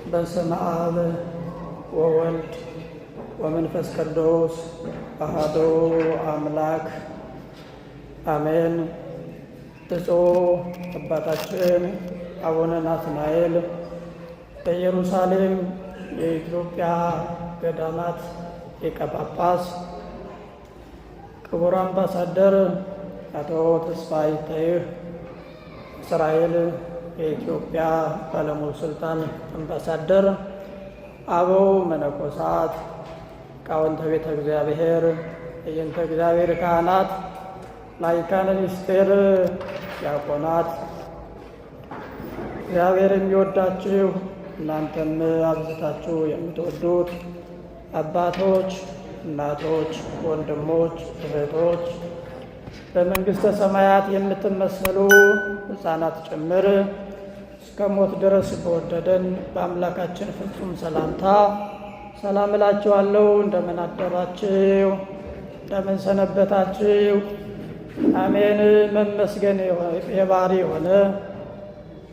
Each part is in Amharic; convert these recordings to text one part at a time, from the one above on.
በስመ አብ ወወልድ ወመንፈስ ቅዱስ አሐዱ አምላክ አሜን። ብፁዕ አባታችን አቡነ ናትናኤል በኢየሩሳሌም የኢትዮጵያ ገዳማት ሊቀ ጳጳስ፣ ክቡር አምባሳደር አቶ ተስፋዬ ይታይህ እስራኤል የኢትዮጵያ ባለሙሉ ስልጣን አምባሳደር፣ አበው መነኮሳት፣ ሊቃውንተ ቤተ እግዚአብሔር፣ የእንተ እግዚአብሔር ካህናት፣ ላይካነ ምስጢር ዲያቆናት፣ እግዚአብሔር የሚወዳችሁ እናንተም አብዝታችሁ የምትወዱት አባቶች፣ እናቶች፣ ወንድሞች፣ እህቶች በመንግሥተ ሰማያት የምትመሰሉ ሕፃናት ጭምር እስከ ሞት ድረስ በወደደን በአምላካችን ፍጹም ሰላምታ ሰላም እላችኋለሁ። እንደምን አደራችሁ? እንደምን ሰነበታችሁ? አሜን። መመስገን የባህሪ የሆነ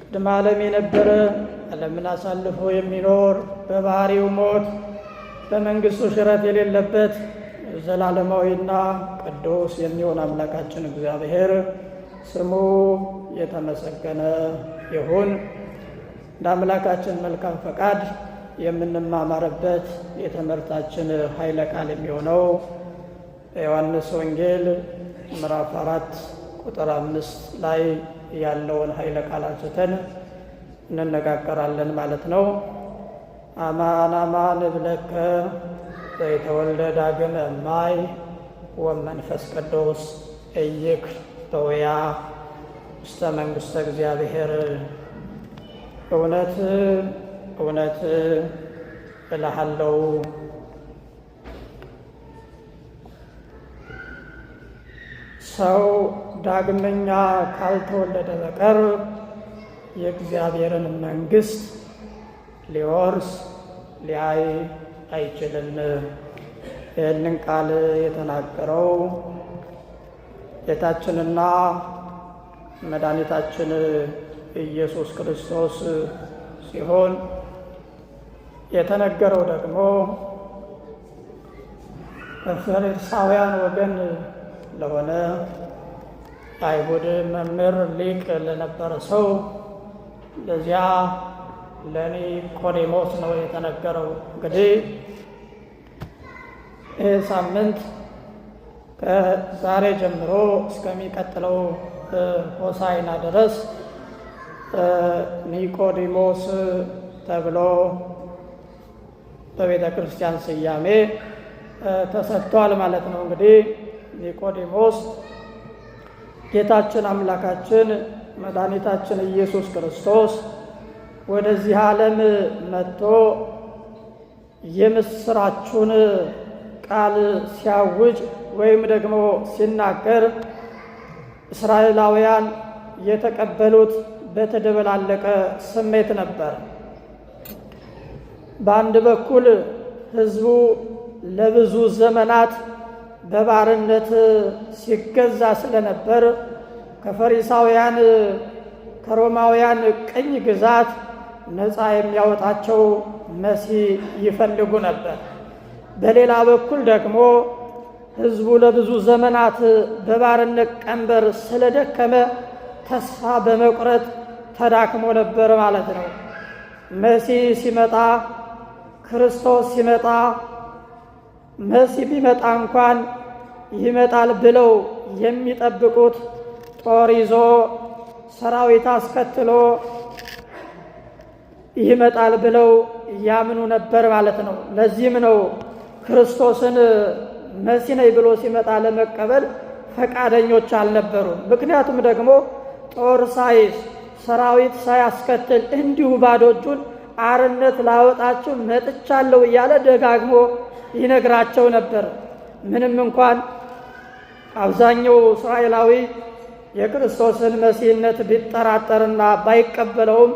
ቅድመ ዓለም የነበረ ዓለምን አሳልፎ የሚኖር በባህሪው ሞት በመንግሥቱ ሽረት የሌለበት ዘላለማዊና ቅዱስ የሚሆን አምላካችን እግዚአብሔር ስሙ የተመሰገነ ይሁን። እንደ አምላካችን መልካም ፈቃድ የምንማማርበት የትምህርታችን ኃይለ ቃል የሚሆነው በዮሐንስ ወንጌል ምዕራፍ 4 ቁጥር 5 ላይ ያለውን ኃይለ ቃል አንስተን እንነጋገራለን ማለት ነው። አማን አማን እብለከ ዘይተወልደ ዳግመ እማይ ወመንፈስ ቅዱስ ኢይክል በውያ ውስተ መንግሥተ እግዚአብሔር። እውነት እውነት እልሃለሁ ሰው ዳግመኛ ካልተወለደ በቀር የእግዚአብሔርን መንግሥት ሊወርስ ሊያይ አይችልም። ይህንን ቃል የተናገረው ጌታችንና መድኃኒታችን ኢየሱስ ክርስቶስ ሲሆን የተነገረው ደግሞ በፈሪሳውያን ወገን ለሆነ አይሁድ መምህር ሊቅ ለነበረ ሰው ለዚያ ለኒቆዲሞስ ነው የተነገረው። እንግዲህ ይህ ሳምንት ከዛሬ ጀምሮ እስከሚቀጥለው ሆሳዕና ድረስ ኒቆዲሞስ ተብሎ በቤተ ክርስቲያን ስያሜ ተሰጥቷል ማለት ነው። እንግዲህ ኒቆዲሞስ ጌታችን አምላካችን መድኃኒታችን ኢየሱስ ክርስቶስ ወደዚህ ዓለም መጥቶ የምስራቹን ቃል ሲያውጅ ወይም ደግሞ ሲናገር እስራኤላውያን የተቀበሉት በተደበላለቀ ስሜት ነበር። በአንድ በኩል ሕዝቡ ለብዙ ዘመናት በባርነት ሲገዛ ስለነበር ከፈሪሳውያን ከሮማውያን ቅኝ ግዛት ነፃ የሚያወጣቸው መሲህ ይፈልጉ ነበር። በሌላ በኩል ደግሞ ሕዝቡ ለብዙ ዘመናት በባርነት ቀንበር ስለደከመ ተስፋ በመቁረጥ ተዳክሞ ነበር ማለት ነው። መሲህ ሲመጣ፣ ክርስቶስ ሲመጣ፣ መሲህ ቢመጣ እንኳን ይመጣል ብለው የሚጠብቁት ጦር ይዞ ሰራዊት አስከትሎ ይመጣል ብለው ያምኑ ነበር ማለት ነው። ለዚህም ነው ክርስቶስን መሲህ ነኝ ብሎ ሲመጣ ለመቀበል ፈቃደኞች አልነበሩም። ምክንያቱም ደግሞ ጦር ሳይዝ ሰራዊት ሳያስከትል እንዲሁ ባዶ እጁን አርነት ላወጣችሁ መጥቻለሁ እያለ ደጋግሞ ይነግራቸው ነበር። ምንም እንኳን አብዛኛው እስራኤላዊ የክርስቶስን መሲህነት ቢጠራጠርና ባይቀበለውም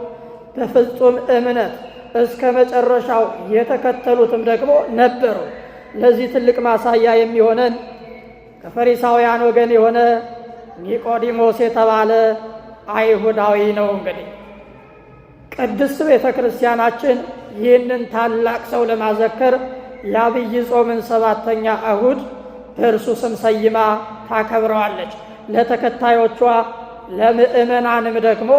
በፍጹም እምነት እስከ መጨረሻው የተከተሉትም ደግሞ ነበሩ። ለዚህ ትልቅ ማሳያ የሚሆነን ከፈሪሳውያን ወገን የሆነ ኒቆዲሞስ የተባለ አይሁዳዊ ነው። እንግዲህ ቅድስት ቤተ ክርስቲያናችን ይህንን ታላቅ ሰው ለማዘከር የአብይ ጾምን 7ኛ እሁድ በእርሱ ስም ሰይማ ታከብረዋለች። ለተከታዮቿ ለምእመናንም ደግሞ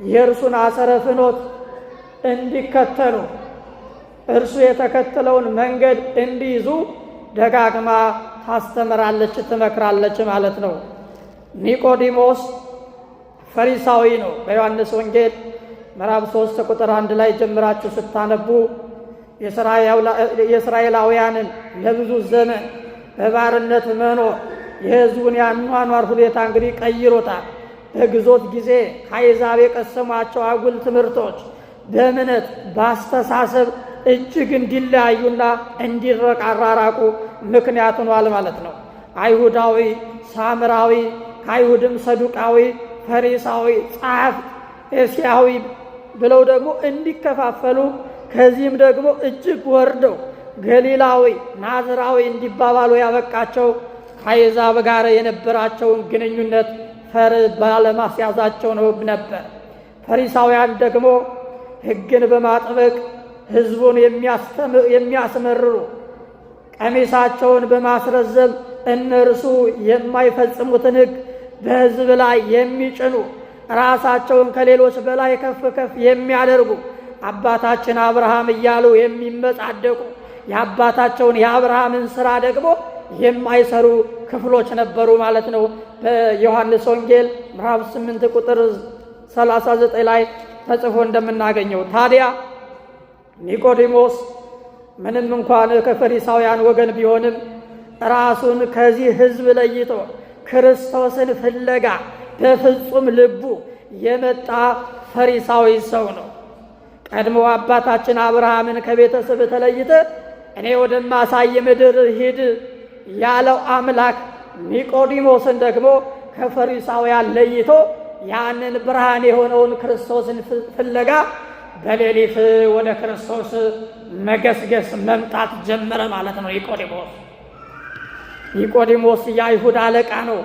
የእርሱን አሰረ ፍኖት እንዲከተሉ እርሱ የተከተለውን መንገድ እንዲይዙ ደጋግማ ታስተምራለች፣ ትመክራለች ማለት ነው። ኒቆዲሞስ ፈሪሳዊ ነው። በዮሐንስ ወንጌል ምዕራፍ 3 ቁጥር 1 ላይ ጀምራችሁ ስታነቡ የእስራኤላውያንን ለብዙ ዘመን በባርነት መኖር የሕዝቡን የአኗኗር ሁኔታ እንግዲህ ቀይሮታል። በግዞት ጊዜ ከአሕዛብ የቀሰሟቸው አጉል ትምህርቶች በእምነት በአስተሳሰብ እጅግ እንዲለያዩና እንዲራራቁ ምክንያት ሆኗል ማለት ነው። አይሁዳዊ፣ ሳምራዊ፣ ከአይሁድም ሰዱቃዊ፣ ፈሪሳዊ፣ ጸሐፍት፣ ኤስያዊ ብለው ደግሞ እንዲከፋፈሉ ከዚህም ደግሞ እጅግ ወርደው ገሊላዊ፣ ናዝራዊ እንዲባባሉ ያበቃቸው ከአሕዛብ ጋር የነበራቸውን ግንኙነት ፈር ባለማስያዛቸው ነው ነበር። ፈሪሳውያን ደግሞ ሕግን በማጥበቅ ሕዝቡን የሚያስመርሩ ቀሚሳቸውን በማስረዘም እነርሱ የማይፈጽሙትን ሕግ በሕዝብ ላይ የሚጭኑ ራሳቸውን ከሌሎች በላይ ከፍ ከፍ የሚያደርጉ አባታችን አብርሃም እያሉ የሚመጻደቁ የአባታቸውን የአብርሃምን ሥራ ደግሞ የማይሰሩ ክፍሎች ነበሩ ማለት ነው። በዮሐንስ ወንጌል ምዕራፍ 8 ቁጥር 39 ላይ ተጽፎ እንደምናገኘው ታዲያ ኒቆዲሞስ ምንም እንኳን ከፈሪሳውያን ወገን ቢሆንም ራሱን ከዚህ ሕዝብ ለይቶ ክርስቶስን ፍለጋ በፍጹም ልቡ የመጣ ፈሪሳዊ ሰው ነው። ቀድሞ አባታችን አብርሃምን ከቤተሰብ ተለይተ እኔ ወደማሳይ ምድር ሂድ ያለው አምላክ ኒቆዲሞስን ደግሞ ከፈሪሳውያን ለይቶ ያንን ብርሃን የሆነውን ክርስቶስን ፍለጋ በሌሊት ወደ ክርስቶስ መገስገስ መምጣት ጀመረ ማለት ነው። ኒቆዲሞስ የአይሁድ አለቃ ነው።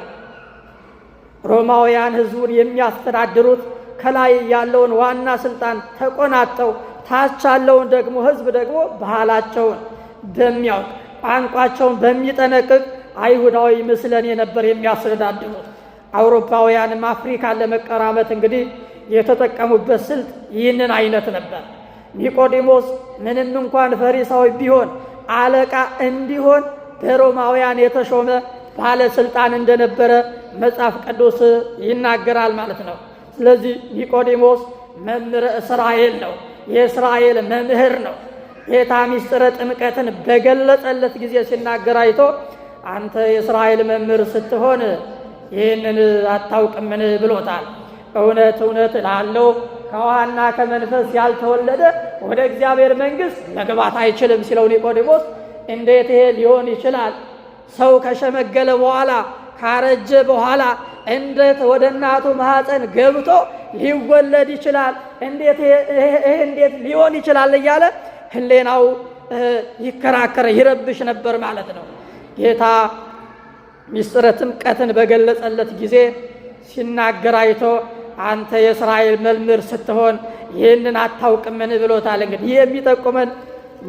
ሮማውያን ሕዝቡን የሚያስተዳድሩት ከላይ ያለውን ዋና ስልጣን ተቆናጠው ታች ያለውን ደግሞ ሕዝብ ደግሞ ባህላቸውን በሚያውቅ ቋንቋቸውን በሚጠነቅቅ አይሁዳዊ ምስለኔ ነበር የሚያስተዳድሩት። አውሮፓውያንም አፍሪካን ለመቀራመት እንግዲህ የተጠቀሙበት ስልት ይህንን አይነት ነበር። ኒቆዲሞስ ምንም እንኳን ፈሪሳዊ ቢሆን አለቃ እንዲሆን በሮማውያን የተሾመ ባለስልጣን እንደነበረ መጽሐፍ ቅዱስ ይናገራል ማለት ነው። ስለዚህ ኒቆዲሞስ መምህረ እስራኤል ነው፣ የእስራኤል መምህር ነው። ጌታ ምስጢረ ጥምቀትን በገለጸለት ጊዜ ሲናገር አይቶ አንተ የእስራኤል መምህር ስትሆን ይህንን አታውቅምን ብሎታል። እውነት እውነት እላለሁ ከውሃና ከመንፈስ ያልተወለደ ወደ እግዚአብሔር መንግሥት መግባት አይችልም ሲለው ኒቆዲሞስ እንዴት ይሄ ሊሆን ይችላል? ሰው ከሸመገለ በኋላ ካረጀ በኋላ እንዴት ወደ እናቱ ማኅፀን ገብቶ ሊወለድ ይችላል? እንዴት ሊሆን ይችላል? እያለ ሕሌናው ይከራከረ ይረብሽ ነበር ማለት ነው። ጌታ ምስጢረ ጥምቀትን በገለጸለት ጊዜ ሲናገር አይቶ አንተ የእስራኤል መምህር ስትሆን ይህንን አታውቅምን ብሎታል። እንግዲህ ይህ የሚጠቁመን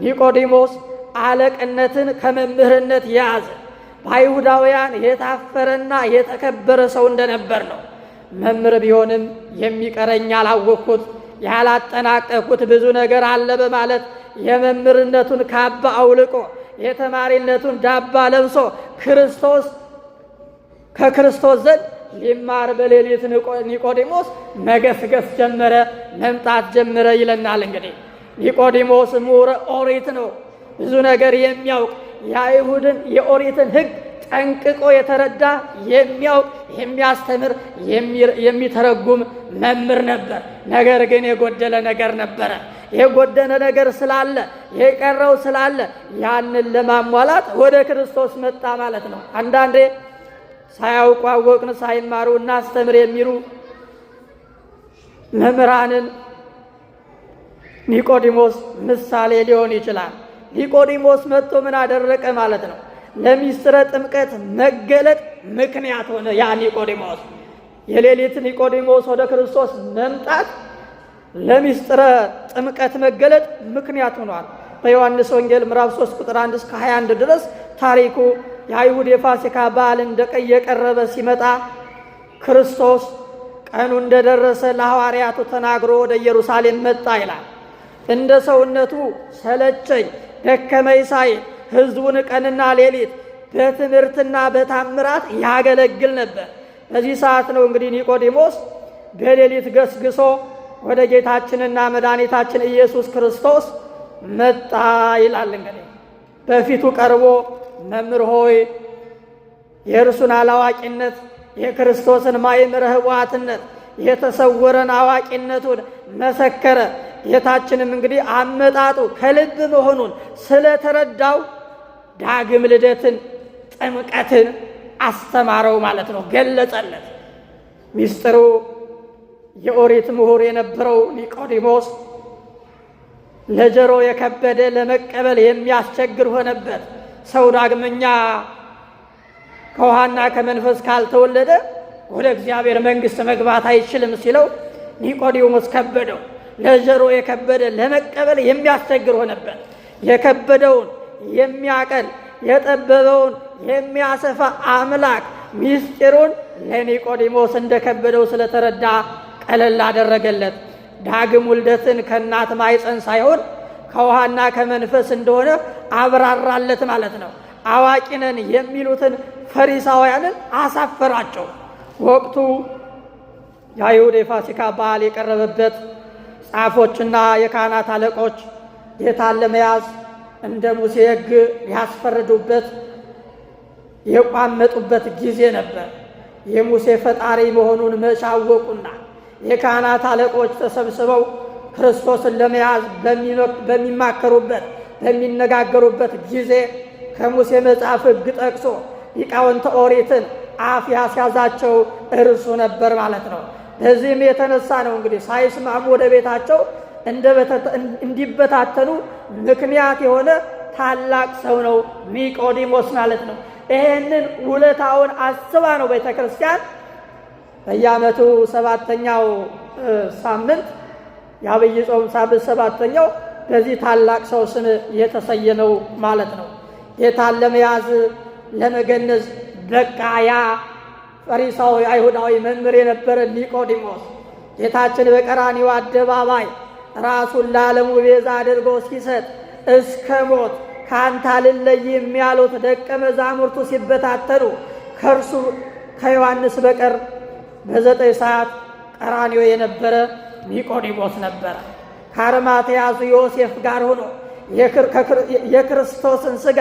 ኒቆዲሞስ አለቅነትን ከመምህርነት የያዘ በአይሁዳውያን የታፈረና የተከበረ ሰው እንደነበር ነው። መምህር ቢሆንም የሚቀረኝ ያላወቅኩት ያላጠናቀቅኩት ብዙ ነገር አለ በማለት የመምህርነቱን ካባ አውልቆ የተማሪነቱን ዳባ ለብሶ ከክርስቶስ ዘንድ ሊማር በሌሊት ኒቆዲሞስ መገስገስ ጀመረ፣ መምጣት ጀመረ ይለናል። እንግዲህ ኒቆዲሞስ ምሁረ ኦሪት ነው። ብዙ ነገር የሚያውቅ የአይሁድን የኦሪትን ሕግ ጠንቅቆ የተረዳ የሚያውቅ የሚያስተምር የሚተረጉም መምህር ነበር። ነገር ግን የጎደለ ነገር ነበረ። የጎደለ ነገር ስላለ የቀረው ስላለ ያንን ለማሟላት ወደ ክርስቶስ መጣ ማለት ነው። አንዳንዴ ሳያውቁ አወቅን ሳይማሩ እናስተምር የሚሉ መምህራንን ኒቆዲሞስ ምሳሌ ሊሆን ይችላል። ኒቆዲሞስ መጥቶ ምን አደረቀ ማለት ነው? ለምስጢረ ጥምቀት መገለጥ ምክንያት ሆነ። ያ ኒቆዲሞስ የሌሊት ኒቆዲሞስ ወደ ክርስቶስ መምጣት ለሚስጥረ ጥምቀት መገለጥ ምክንያት ሆኗል። በዮሐንስ ወንጌል ምዕራፍ 3 ቁጥር 1 እስከ 21 ድረስ ታሪኩ የአይሁድ የፋሲካ በዓል እየቀረበ ሲመጣ ክርስቶስ ቀኑ እንደደረሰ ለሐዋርያቱ ተናግሮ ወደ ኢየሩሳሌም መጣ ይላል። እንደ ሰውነቱ ሰለቸኝ ደከመኝ ሳይል ሕዝቡን ቀንና ሌሊት በትምህርትና በታምራት ያገለግል ነበር። በዚህ ሰዓት ነው እንግዲህ ኒቆዲሞስ በሌሊት ገስግሶ ወደ ጌታችንና መድኃኒታችን ኢየሱስ ክርስቶስ መጣ ይላል። እንግዲህ በፊቱ ቀርቦ መምህር ሆይ የእርሱን አላዋቂነት የክርስቶስን ማእምረ ኅቡዓትነት የተሰወረን አዋቂነቱን መሰከረ። ጌታችንም እንግዲህ አመጣጡ ከልብ መሆኑን ስለተረዳው ዳግም ልደትን ጥምቀትን አስተማረው ማለት ነው፣ ገለጸለት። ሚስጥሩ የኦሪት ምሁር የነበረው ኒቆዲሞስ ለጆሮ የከበደ ለመቀበል የሚያስቸግር ሆነበት። ሰው ዳግመኛ ከውሃና ከመንፈስ ካልተወለደ ወደ እግዚአብሔር መንግሥት መግባት አይችልም ሲለው ኒቆዲሞስ ከበደው። ለጆሮ የከበደ ለመቀበል የሚያስቸግር ሆነበት። የከበደውን የሚያቀል የጠበበውን የሚያሰፋ አምላክ ሚስጢሩን ለኒቆዲሞስ እንደከበደው ስለተረዳ ቀለል አደረገለት። ዳግም ውልደትን ከእናት ማኅፀን ሳይሆን ከውሃና ከመንፈስ እንደሆነ አብራራለት ማለት ነው። አዋቂ ነን የሚሉትን ፈሪሳውያንን አሳፈራቸው። ወቅቱ የአይሁድ የፋሲካ በዓል የቀረበበት፣ ጻፎችና የካህናት አለቆች ጌታን ለመያዝ እንደ ሙሴ ሕግ ሊያስፈርዱበት የቋመጡበት ጊዜ ነበር። የሙሴ ፈጣሪ መሆኑን መች አወቁና የካህናት አለቆች ተሰብስበው ክርስቶስን ለመያዝ በሚማከሩበት በሚነጋገሩበት ጊዜ ከሙሴ መጽሐፍ ሕግ ጠቅሶ ሊቃውንተ ኦሪትን አፍ ያስያዛቸው እርሱ ነበር ማለት ነው። በዚህም የተነሳ ነው እንግዲህ ሳይስማሙ ወደ ቤታቸው እንዲበታተኑ ምክንያት የሆነ ታላቅ ሰው ነው ኒቆዲሞስ ማለት ነው። ይሄንን ውለታውን አስባ ነው ቤተ ክርስቲያን በየዓመቱ 7ኛው ሳምንት የዐቢይ ጾም ሳምንት 7ኛው በዚህ ታላቅ ሰው ስም የተሰየመው ማለት ነው። ጌታን ለመያዝ ለመገነዝ በቃ ያ ፈሪሳዊ አይሁዳዊ መምህር የነበረ ኒቆዲሞስ ጌታችን በቀራንዮ አደባባይ ራሱን ለዓለሙ ቤዛ አድርጎ ሲሰጥ እስከ ሞት ከአንተ አልለይም ያሉት ደቀ መዛሙርቱ ሲበታተኑ ከእርሱ ከዮሐንስ በቀር በ9 ሰዓት ቀራንዮ የነበረ ኒቆዲሞስ ነበረ። ከአርማትያሱ ዮሴፍ ጋር ሆኖ የክርስቶስን ሥጋ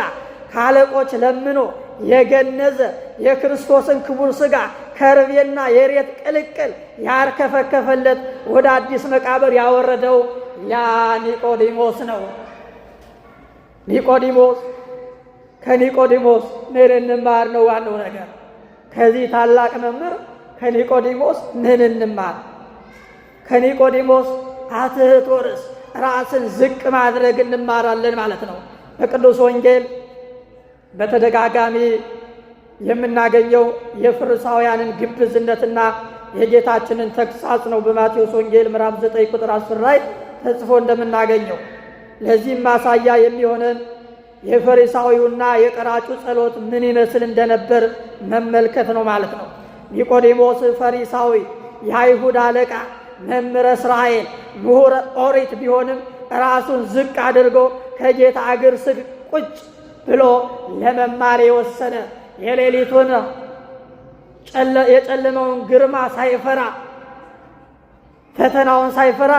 ከአለቆች ለምኖ የገነዘ የክርስቶስን ክቡር ሥጋ ከርቤና የሬት ቅልቅል ያርከፈከፈለት ወደ አዲስ መቃብር ያወረደው ያ ኒቆዲሞስ ነው። ኒቆዲሞስ ከኒቆዲሞስ ምን እንማር ነው ዋናው ነገር። ከዚህ ታላቅ መምህር ከኒቆዲሞስ ምን እንማር? ከኒቆዲሞስ አትሕቶ ርእስ ራስን ዝቅ ማድረግ እንማራለን ማለት ነው። በቅዱስ ወንጌል በተደጋጋሚ የምናገኘው የፈሪሳውያንን ግብዝነትና የጌታችንን ተግሳጽ ነው። በማቴዎስ ወንጌል ምዕራፍ 9 ቁጥር 10 ላይ ተጽፎ እንደምናገኘው ለዚህም ማሳያ የሚሆነን የፈሪሳዊውና የቀራጩ ጸሎት ምን ይመስል እንደነበር መመልከት ነው ማለት ነው። ኒቆዲሞስ ፈሪሳዊ፣ የአይሁድ አለቃ፣ መምህረ እስራኤል፣ ምሁረ ኦሪት ቢሆንም ራሱን ዝቅ አድርጎ ከጌታ እግር ስር ቁጭ ብሎ ለመማር የወሰነ የሌሊቱን የጨለመውን ግርማ ሳይፈራ ፈተናውን ሳይፈራ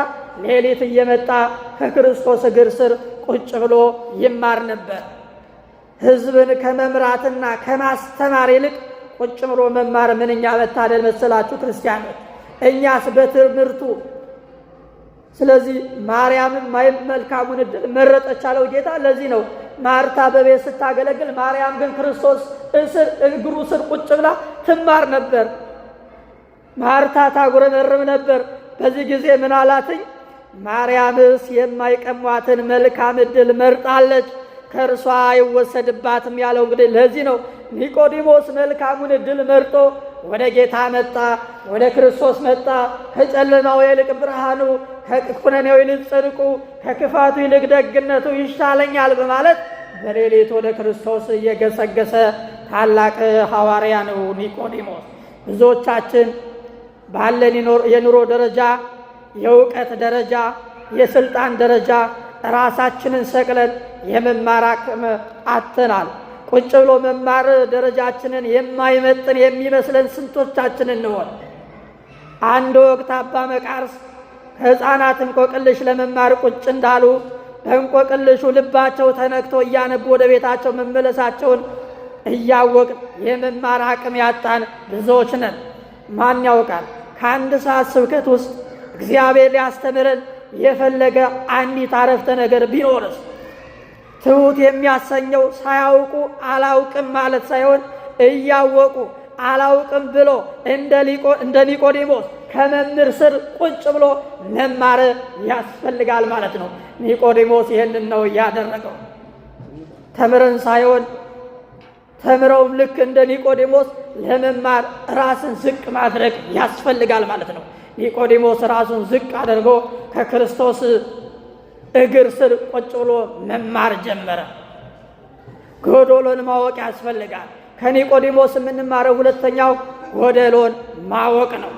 ሌሊት እየመጣ ከክርስቶስ እግር ስር ቁጭ ብሎ ይማር ነበር። ሕዝብን ከመምራትና ከማስተማር ይልቅ ቁጭ ብሎ መማር ምንኛ መታደል መሰላችሁ ክርስቲያኖች! እኛስ በትምህርቱ። ስለዚህ ማርያምን መልካሙን ዕድል መረጠች አለው ጌታ። ለዚህ ነው ማርታ በቤት ስታገለግል፣ ማርያም ግን ክርስቶስ እግሩ ስር ቁጭ ብላ ትማር ነበር። ማርታ ታጉረመርም ነበር። በዚህ ጊዜ ምን አላትኝ? ማርያምስ የማይቀሟትን መልካም ዕድል መርጣለች፣ ከእርሷ አይወሰድባትም ያለው እንግዲህ ለዚህ ነው። ኒቆዲሞስ መልካሙን ዕድል መርጦ ወደ ጌታ መጣ። ወደ ክርስቶስ መጣ። ከጨለማው ይልቅ ብርሃኑ፣ ከኩነኔው ይልቅ ጽድቁ፣ ከክፋቱ ይልቅ ደግነቱ ይሻለኛል በማለት በሌሊት ወደ ክርስቶስ እየገሰገሰ ታላቅ ሐዋርያ ነው ኒቆዲሞስ። ብዙዎቻችን ባለን የኑሮ ደረጃ፣ የእውቀት ደረጃ፣ የስልጣን ደረጃ ራሳችንን ሰቅለን የመማር አቅም አጥተናል። ቁጭ ብሎ መማር ደረጃችንን የማይመጥን የሚመስለን ስንቶቻችን እንሆን? አንድ ወቅት አባ መቃርስ ከሕፃናት እንቆቅልሽ ለመማር ቁጭ እንዳሉ በእንቆቅልሹ ልባቸው ተነክቶ እያነቡ ወደ ቤታቸው መመለሳቸውን እያወቅን የመማር አቅም ያጣን ብዙዎች ነን። ማን ያውቃል? ከአንድ ሰዓት ስብከት ውስጥ እግዚአብሔር ሊያስተምረን የፈለገ አንዲት አረፍተ ነገር ቢኖርስ? ትሑት የሚያሰኘው ሳያውቁ አላውቅም ማለት ሳይሆን እያወቁ አላውቅም ብሎ እንደ ኒቆዲሞስ ከመምህር ስር ቁጭ ብሎ መማር ያስፈልጋል ማለት ነው። ኒቆዲሞስ ይህንን ነው ያደረገው። ተምረን ሳይሆን ተምረውም ልክ እንደ ኒቆዲሞስ ለመማር ራስን ዝቅ ማድረግ ያስፈልጋል ማለት ነው። ኒቆዲሞስ ራሱን ዝቅ አድርጎ ከክርስቶስ እግር ስር ቁጭ ብሎ መማር ጀመረ። ጎዶሎን ማወቅ ያስፈልጋል። ከኒቆዲሞስ የምንማረው ሁለተኛው ጎደሎን ማወቅ ነው።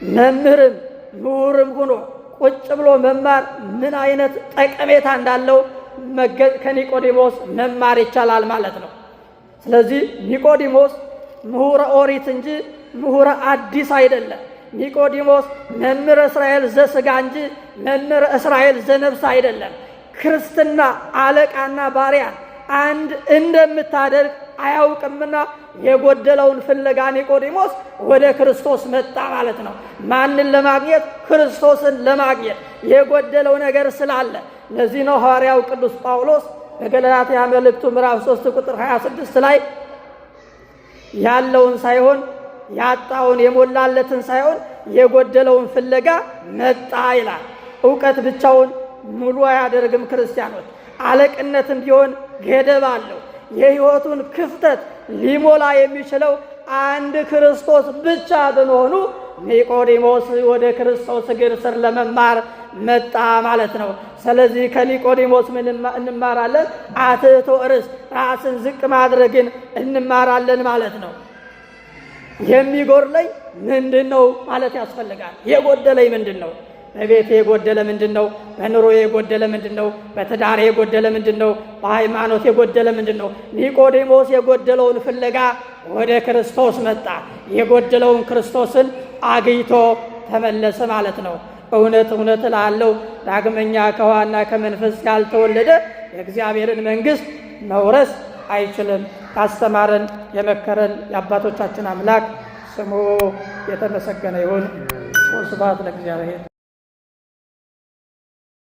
መምህርም ምሁርም ሆኖ ቁጭ ብሎ መማር ምን አይነት ጠቀሜታ እንዳለው ከኒቆዲሞስ መማር ይቻላል ማለት ነው። ስለዚህ ኒቆዲሞስ ምሁረ ኦሪት እንጂ ምሁረ አዲስ አይደለም። ኒቆዲሞስ መምህረ እስራኤል ዘሥጋ እንጂ መምህረ እስራኤል ዘነፍስ አይደለም። ክርስትና አለቃና ባሪያን አንድ እንደምታደርግ አያውቅምና የጎደለውን ፍለጋ ኒቆዲሞስ ወደ ክርስቶስ መጣ ማለት ነው። ማንን ለማግኘት? ክርስቶስን ለማግኘት የጎደለው ነገር ስላለ። ለዚህ ነው ሐዋርያው ቅዱስ ጳውሎስ በገላትያ መልእክቱ ምዕራፍ 3 ቁጥር 26 ላይ ያለውን ሳይሆን ያጣውን የሞላለትን ሳይሆን የጎደለውን ፍለጋ መጣ ይላል። ዕውቀት ብቻውን ሙሉ አያደርግም ክርስቲያኖች። አለቅነትም ቢሆን ገደብ አለው። የሕይወቱን ክፍተት ሊሞላ የሚችለው አንድ ክርስቶስ ብቻ በመሆኑ ኒቆዲሞስ ወደ ክርስቶስ እግር ስር ለመማር መጣ ማለት ነው። ስለዚህ ከኒቆዲሞስ ምን እንማራለን? አትሕቶ ርእስ፣ ራስን ዝቅ ማድረግን እንማራለን ማለት ነው። የሚጎድለኝ ምንድን ነው ማለት ያስፈልጋል። የጎደለኝ ምንድን ነው? በቤቴ የጎደለ ምንድን ነው? በኑሮ የጎደለ ምንድን ነው? በትዳሬ የጎደለ ምንድን ነው? በሃይማኖት የጎደለ ምንድን ነው? ኒቆዲሞስ የጎደለውን ፍለጋ ወደ ክርስቶስ መጣ። የጎደለውን ክርስቶስን አግኝቶ ተመለሰ ማለት ነው። እውነት እውነት እልሃለሁ ዳግመኛ ከውኃና ከመንፈስ ያልተወለደ የእግዚአብሔርን መንግሥት መውረስ አይችልም። ካስተማረን የመከረን የአባቶቻችን አምላክ ስሙ የተመሰገነ ይሁን። ስብሐት ለእግዚአብሔር።